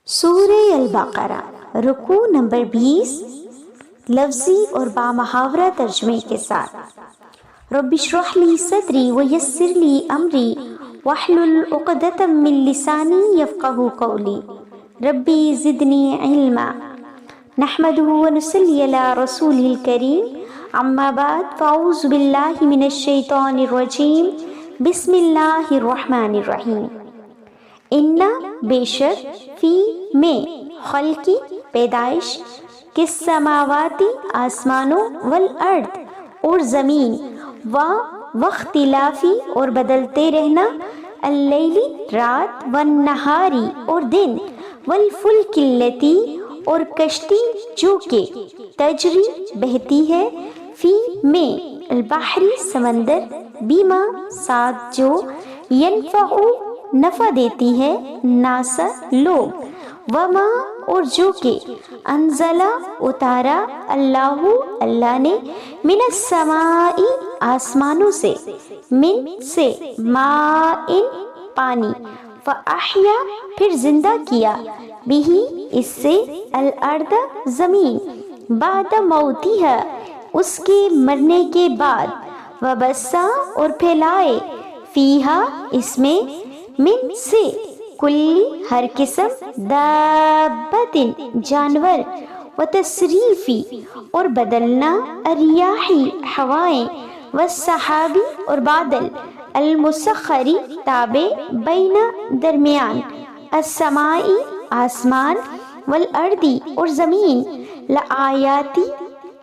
سورہ البقرہ رکوع نمبر 20 لفظی اور بامحاورہ ترجمے کے ساتھ۔ رب اشرح لی صدری ویسر لی امری واحلل عقدۃ من لسانی یفقہوا قولی ربی زدنی علما۔ نحمدہ ونصلی علی رسولہ الکریم، اما بعد فاعوذ باللہ من الشیطان الرجیم، بسم اللہ الرحمن الرحیم۔ انا بے شک، فی میں، خلقی پیدائش، کس سماواتی آسمانوں، والارض اور زمین، واختلافی اور بدلتے رہنا، اللیلی رات، والنہاری اور دن، والفلک التی اور کشتی جو کہ تجری بہتی ہے، فی میں، البحری سمندر، بیما ساتھ جو، ینفع نفع دیتی ہے، ناسا لوگ، وما اور جو کہ، انزلہ اتارا، اللہ نے، من السماء آسمانوں سے، من سے، ماء پانی، فاحیا پھر زندہ کیا، بہی اس سے، الارض زمین، بعد موتہا اس کے مرنے کے بعد، وبثا اور پھیلائے، فیہا اس میں، من سے، کلی ہر قسم، دابت جانور، وتصریفی اور بدلنا، الریاحی ہوائیں، والسحابی اور بادل، المسخری تابع، بین درمیان، السمائی آسمان، والارضی اور زمین،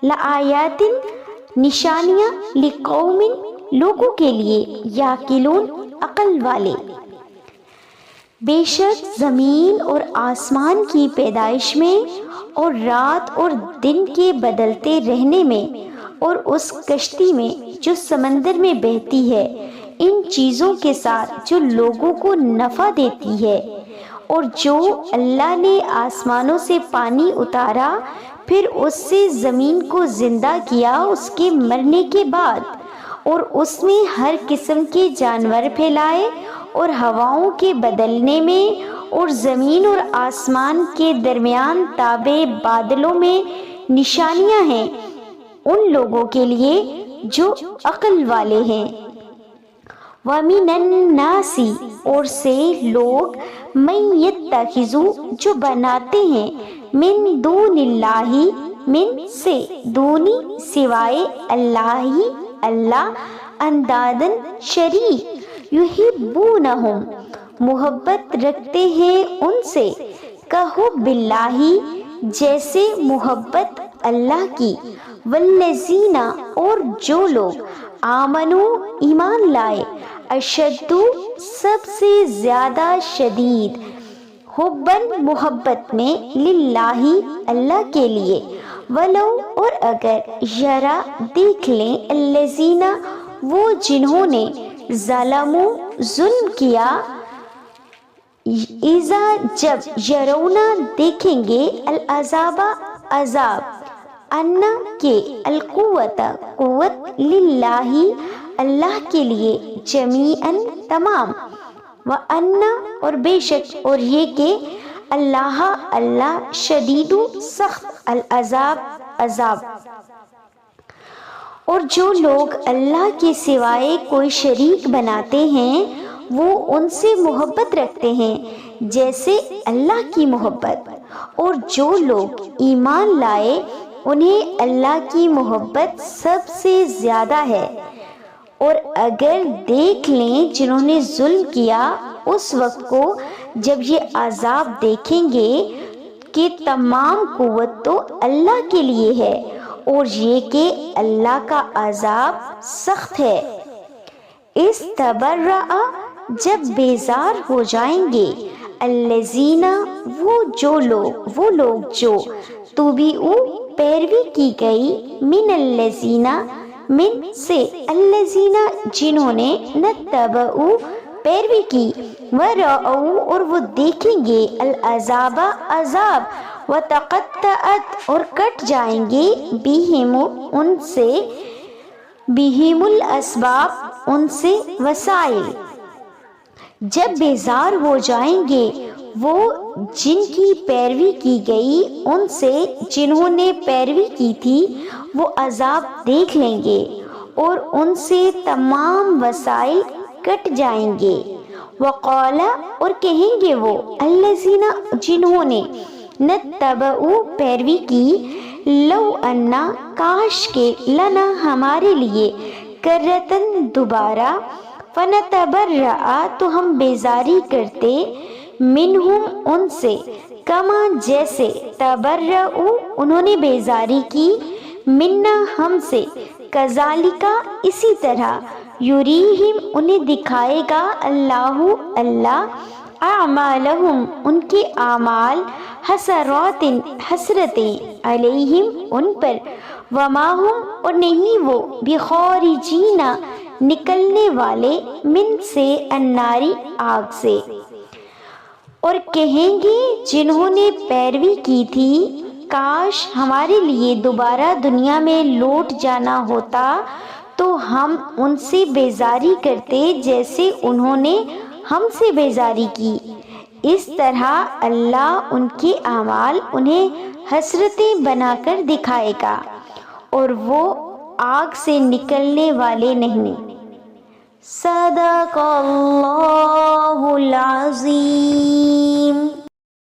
لآیات نشانیاں، لقوم لوگوں کے لیے، یعقلون عقل والے۔ بے شک زمین اور آسمان کی پیدائش میں، اور رات اور دن کے بدلتے رہنے میں، اور اس کشتی میں جو سمندر میں بہتی ہے، ان چیزوں کے ساتھ جو لوگوں کو نفع دیتی ہے، اور جو اللہ نے آسمانوں سے پانی اتارا، پھر اس سے زمین کو زندہ کیا اس کے مرنے کے بعد، اور اس میں ہر قسم کے جانور پھیلائے، اور ہواؤں کے بدلنے میں، اور زمین اور آسمان کے درمیان تابع بادلوں میں نشانیاں ہیں ان لوگوں کے لیے جو عقل والے ہیں۔ وَمِنَ النَّاسِ اور سے لوگ، مَن یتخذ جو بناتے ہیں، من دون اللہ من سے، دونی سوائے، اللہ، اندادن شریک، یحبونہم محبت رکھتے ہیں ان سے، کحب اللہ جیسے محبت اللہ کی، والذین اور جو لوگ، آمنوا ایمان لائے، اشد سب سے زیادہ شدید، حباً محبت میں، للہ اللہ کے لیے، ولو اور اگر، یرا دیکھ لیں، الذین وہ جنہوں نے، ظلموا ظلم کیا، اذا جب، یرونا دیکھیں گے، العذاب عذاب، انا کے، القوت قوت، للہ اللہ کے لیے، جمیعاً تمام، وانا اور بے شک اور یہ کہ، اللہ شدید سخت، العذاب عذاب۔ اور جو لوگ اللہ کے سوائے کوئی شریک بناتے ہیں، وہ ان سے محبت رکھتے ہیں جیسے اللہ کی محبت، اور جو لوگ ایمان لائے انہیں اللہ کی محبت سب سے زیادہ ہے۔ اور اگر دیکھ لیں جنہوں نے ظلم کیا، اس وقت کو جب یہ عذاب دیکھیں گے کہ تمام قوت تو اللہ کے لیے ہے، اور یہ کہ اللہ کا عذاب سخت ہے۔ استبرأ جب بیزار ہو جائیں گے، الذین وہ لوگ جو، تبعوا پیروی کی گئی، من الذین من سے، الذین جنہوں نے، نتبعوا پیروی کی، ورأوا اور وہ دیکھیں گے، العذاب عذاب، وتقطعت اور کٹ جائیں گے، بہم ان سے، بہم الاسباب ان سے وسائل۔ جب بیزار ہو جائیں گے وہ جن کی پیروی کی گئی ان سے جنہوں نے پیروی کی تھی وہ عذاب دیکھ لیں گے اور ان سے تمام وسائل کٹ جائیں گے۔ وقال اور کہیں گے وہ الذین جنہوں نے نتبعوا پیروی کی لو انا کاش کے لنا ہمارے لیے کرتن دوبارہ فنتبرأ تو ہم بیزاری کرتے منہم ان سے کما جیسے تبرؤ انہوں نے بیزاری کی منا ہم سے کذالک اسی طرح یریہم انہیں دکھائے گا اللہ اللہ اعمالہم ان کے اعمال حسرات حسرتیں علیہم ان پر وما ہم اور نہیں وہ بخارجین نکلنے والے من سے الناری آگ سے۔ اور کہیں گے جنہوں نے پیروی کی تھی کاش ہمارے لیے دوبارہ دنیا میں لوٹ جانا ہوتا تو ہم ان سے بیزاری کرتے جیسے انہوں نے ہم سے بیزاری کی۔ اس طرح اللہ ان کے اعمال انہیں حسرتیں بنا کر دکھائے گا اور وہ آگ سے نکلنے والے نہیں۔ صدق اللہ العظیم۔